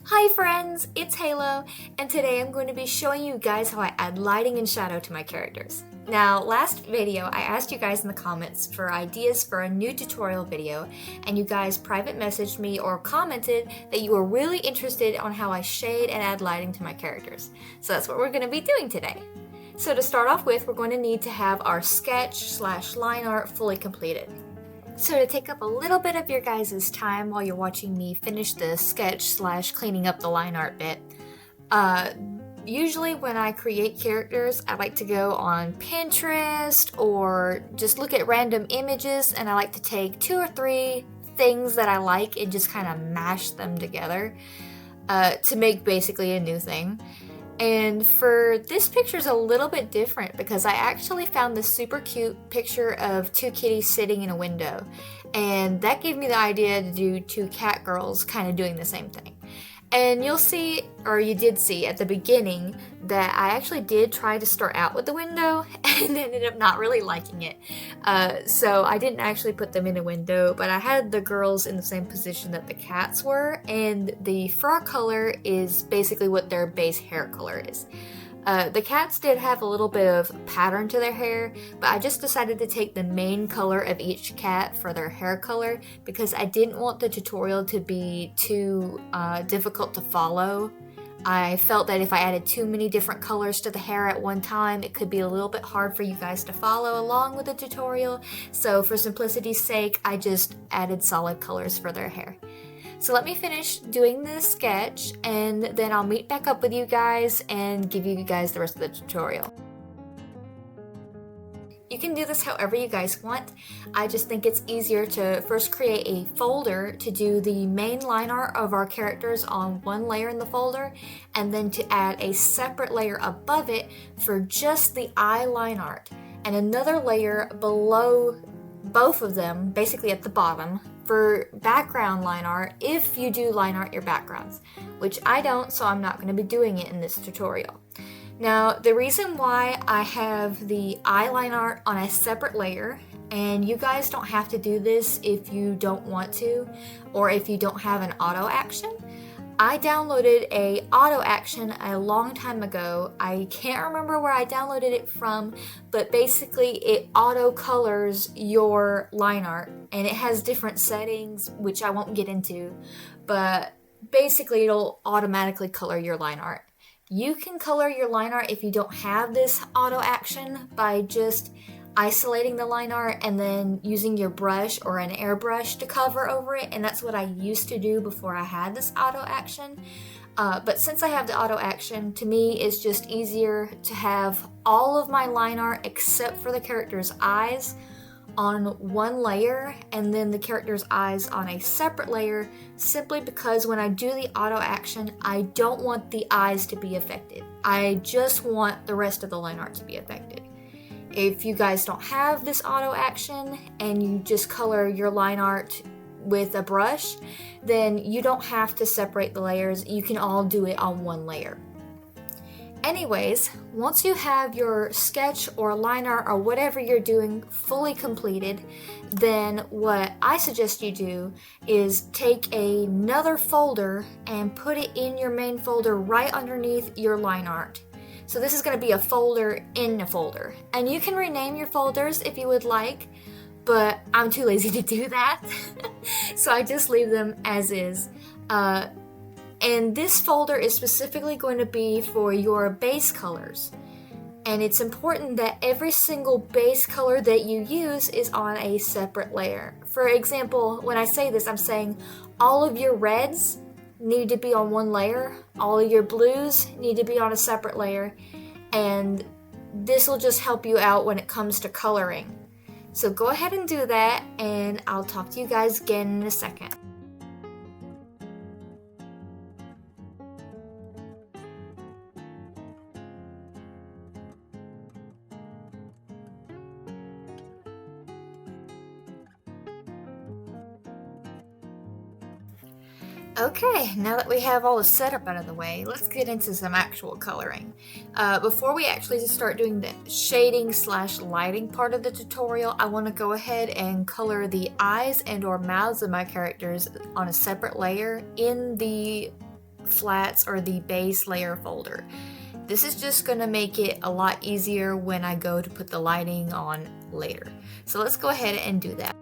Hi friends, it's Halo, and today I'm going to be showing you guys how I add lighting and shadow to my characters. Now, last video I asked you guys in the comments for ideas for a new tutorial video, and you guys private messaged me or commented that you were really interested on how I shade and add lighting to my characters. So that's what we're going to be doing today. So to start off with, we're going to need to have our sketch/line art fully completed. So to take up a little bit of your guys' time while you're watching me finish the sketch/cleaning up the line art bit, usually when I create characters, I like to go on Pinterest or just look at random images, and I like to take 2 or 3 things that I like and just kind of mash them together to make basically a new thing. And for this picture is a little bit different because I actually found this super cute picture of 2 kitties sitting in a window, and that gave me the idea to do 2 cat girls kind of doing the same thing. And you'll see, or you did see at the beginning, that I actually did try to start out with the window and ended up not really liking it. So I didn't actually put them in a window, but I had the girls in the same position that the cats were, and the fur color is basically what their base hair color is. The cats did have a little bit of pattern to their hair, but I just decided to take the main color of each cat for their hair color because I didn't want the tutorial to be too difficult to follow. I felt that if I added too many different colors to the hair at one time, it could be a little bit hard for you guys to follow along with the tutorial. So for simplicity's sake, I just added solid colors for their hair. So let me finish doing this sketch, and then I'll meet back up with you guys and give you guys the rest of the tutorial. You can do this however you guys want. I just think it's easier to first create a folder to do the main line art of our characters on one layer in the folder, and then to add a separate layer above it for just the eye line art, and another layer below both of them, basically at the bottom, for background line art if you do line art your backgrounds, which I don't, so I'm not going to be doing it in this tutorial. Now, the reason why I have the eye line art on a separate layer, and you guys don't have to do this if you don't want to, or if you don't have an auto action, I downloaded a auto action a long time ago. I can't remember where I downloaded it from, but basically it auto colors your line art, and it has different settings which I won't get into, but basically it'll automatically color your line art. You can color your line art if you don't have this auto action by just isolating the line art and then using your brush or an airbrush to cover over it, and that's what I used to do before I had this auto action. But since I have the auto action, to me it's just easier to have all of my line art except for the character's eyes on one layer and then the character's eyes on a separate layer, simply because when I do the auto action, I don't want the eyes to be affected. I just want the rest of the line art to be affected. If you guys don't have this auto action and you just color your line art with a brush, then you don't have to separate the layers. You can all do it on one layer. Anyways, once you have your sketch or line art or whatever you're doing fully completed, then what I suggest you do is take another folder and put it in your main folder right underneath your line art. So this is going to be a folder in a folder, and you can rename your folders if you would like, but I'm too lazy to do that. So I just leave them as is. And this folder is specifically going to be for your base colors. And it's important that every single base color that you use is on a separate layer. For example, when I say this, I'm saying all of your reds need to be on one layer, all of your blues need to be on a separate layer, and this will just help you out when it comes to coloring. So go ahead and do that, and I'll talk to you guys again in a second. Okay, now that we have all the setup out of the way, let's get into some actual coloring. Before we actually start doing the shading/lighting part of the tutorial, I want to go ahead and color the eyes and or mouths of my characters on a separate layer in the flats or the base layer folder. This is just going to make it a lot easier when I go to put the lighting on later. So let's go ahead and do that.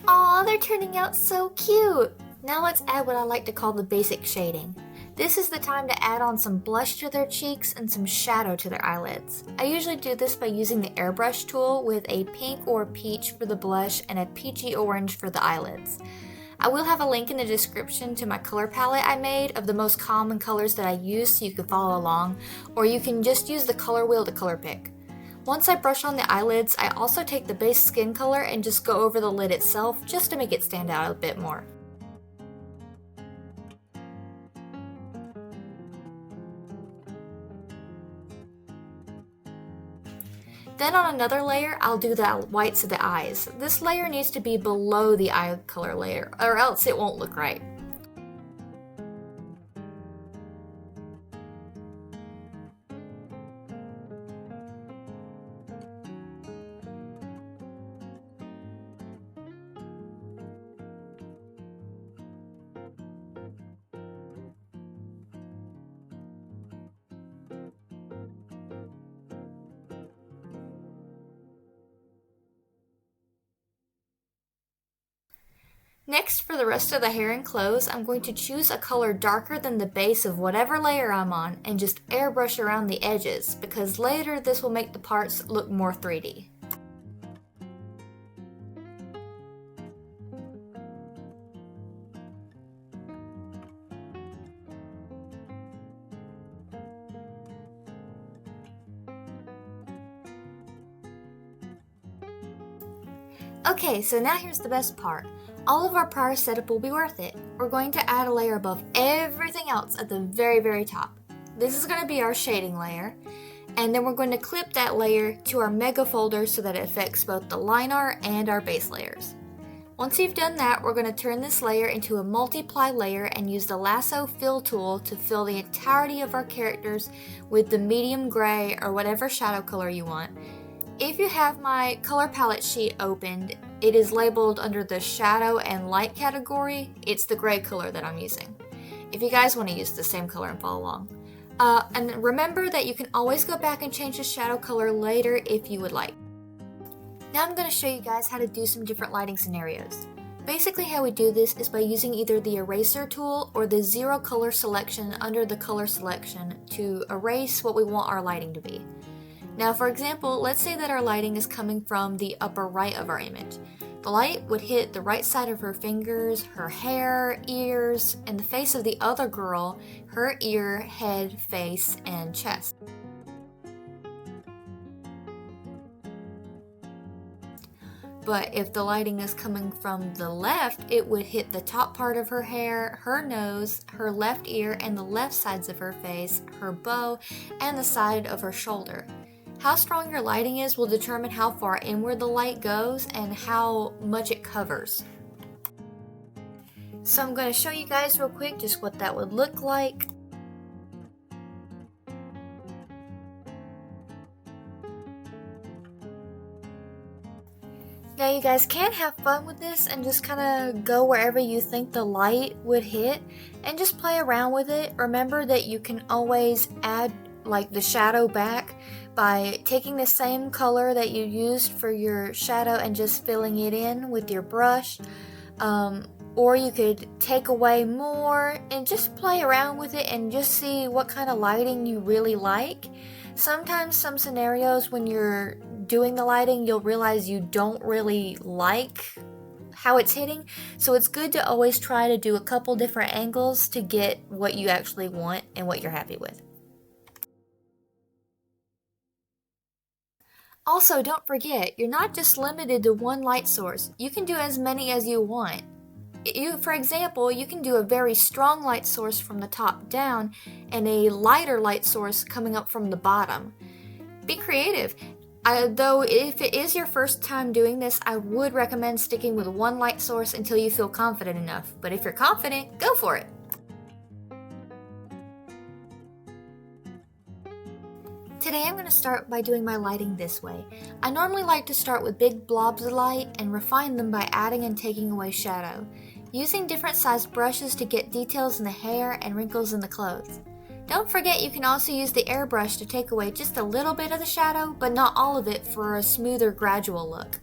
Aw, they're turning out so cute! Now let's add what I like to call the basic shading. This is the time to add on some blush to their cheeks and some shadow to their eyelids. I usually do this by using the airbrush tool with a pink or peach for the blush and a peachy orange for the eyelids. I will have a link in the description to my color palette I made of the most common colors that I use so you can follow along, or you can just use the color wheel to color pick. Once I brush on the eyelids, I also take the base skin color and just go over the lid itself just to make it stand out a bit more. Then on another layer, I'll do the whites of the eyes. This layer needs to be below the eye color layer, or else it won't look right. Next, for the rest of the hair and clothes, I'm going to choose a color darker than the base of whatever layer I'm on and just airbrush around the edges, because later this will make the parts look more 3D. Okay, so now here's the best part. All of our prior setup will be worth it. We're going to add a layer above everything else at the very top. This is going to be our shading layer, and then we're going to clip that layer to our mega folder so that it affects both the line art and our base layers. Once you've done that, we're going to turn this layer into a multiply layer and use the lasso fill tool to fill the entirety of our characters with the medium gray or whatever shadow color you want. If you have my color palette sheet opened, it is labeled under the shadow and light category. It's the gray color that I'm using, if you guys want to use the same color and follow along. And remember that you can always go back and change the shadow color later if you would like. Now I'm going to show you guys how to do some different lighting scenarios. Basically how we do this is by using either the eraser tool or the zero color selection under the color selection to erase what we want our lighting to be. Now for example, let's say that our lighting is coming from the upper right of our image. The light would hit the right side of her fingers, her hair, ears, and the face of the other girl, her ear, head, face, and chest. But if the lighting is coming from the left, it would hit the top part of her hair, her nose, her left ear, and the left sides of her face, her bow, and the side of her shoulder. How strong your lighting is will determine how far inward the light goes and how much it covers. So I'm going to show you guys real quick just what that would look like. Now you guys can have fun with this and just kind of go wherever you think the light would hit and just play around with it. Remember that you can always add like the shadow back by taking the same color that you used for your shadow and just filling it in with your brush. Or you could take away more and just play around with it and just see what kind of lighting you really like. Sometimes some scenarios when you're doing the lighting, you'll realize you don't really like how it's hitting. So it's good to always try to do a couple different angles to get what you actually want and what you're happy with. Also, don't forget, you're not just limited to one light source. You can do as many as you want. For example, you can do a very strong light source from the top down and a lighter light source coming up from the bottom. Be creative. Though if it is your first time doing this, I would recommend sticking with one light source until you feel confident enough. But if you're confident, go for it. Today I'm going to start by doing my lighting this way. I normally like to start with big blobs of light and refine them by adding and taking away shadow, using different sized brushes to get details in the hair and wrinkles in the clothes. Don't forget you can also use the airbrush to take away just a little bit of the shadow, but not all of it for a smoother, gradual look.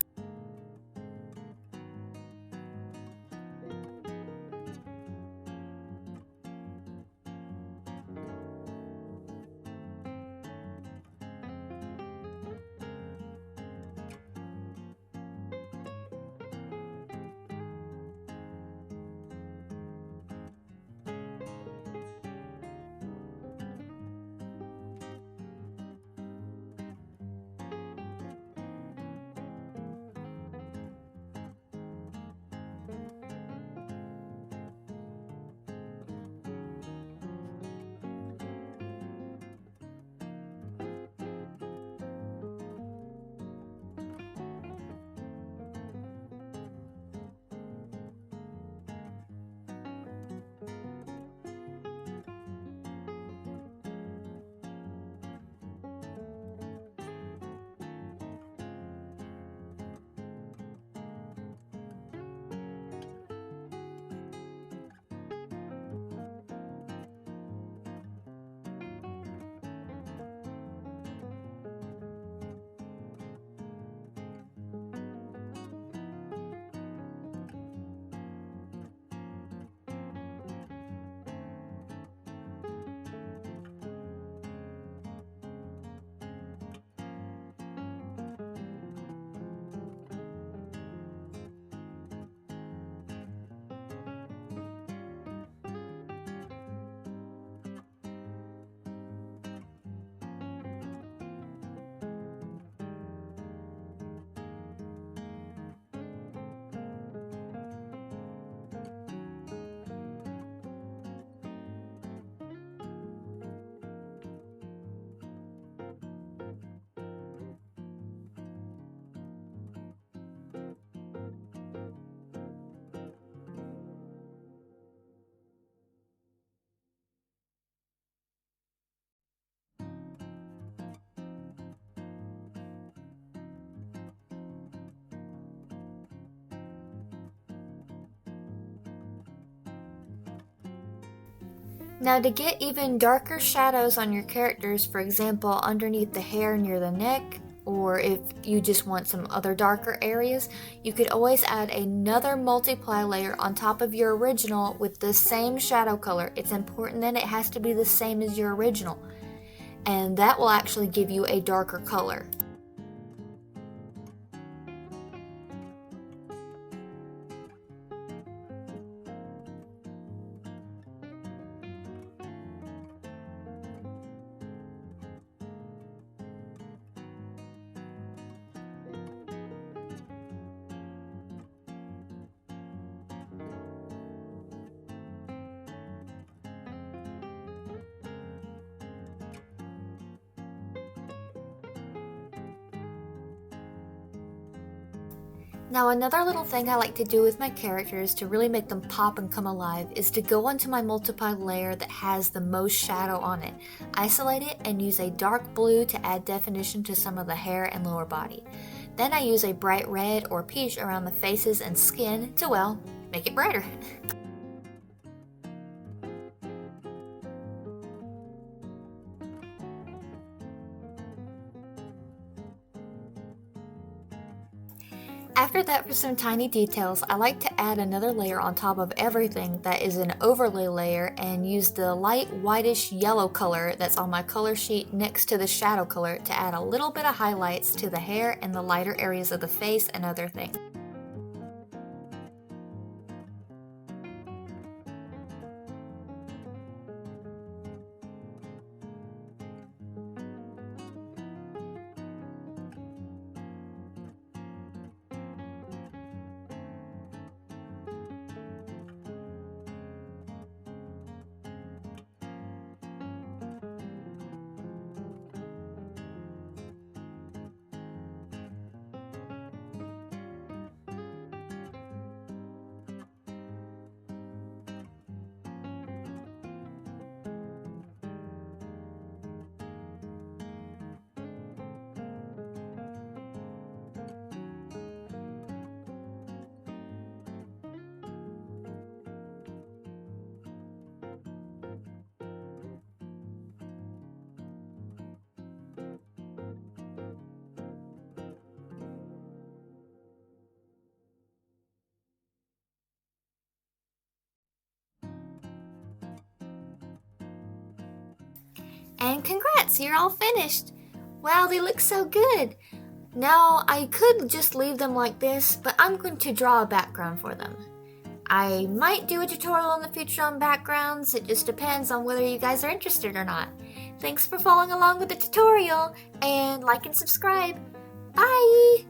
Now to get even darker shadows on your characters, for example underneath the hair near the neck, or if you just want some other darker areas, you could always add another multiply layer on top of your original with the same shadow color. It's important that it has to be the same as your original, and that will actually give you a darker color. Now, another little thing I like to do with my characters to really make them pop and come alive is to go onto my multiply layer that has the most shadow on it, isolate it, and use a dark blue to add definition to some of the hair and lower body. Then I use a bright red or peach around the faces and skin to, well, make it brighter. After that, for some tiny details, I like to add another layer on top of everything that is an overlay layer and use the light whitish yellow color that's on my color sheet next to the shadow color to add a little bit of highlights to the hair and the lighter areas of the face and other things. And congrats, you're all finished! Wow, they look so good! Now, I could just leave them like this, but I'm going to draw a background for them. I might do a tutorial in the future on backgrounds, it just depends on whether you guys are interested or not. Thanks for following along with the tutorial, and like and subscribe. Bye!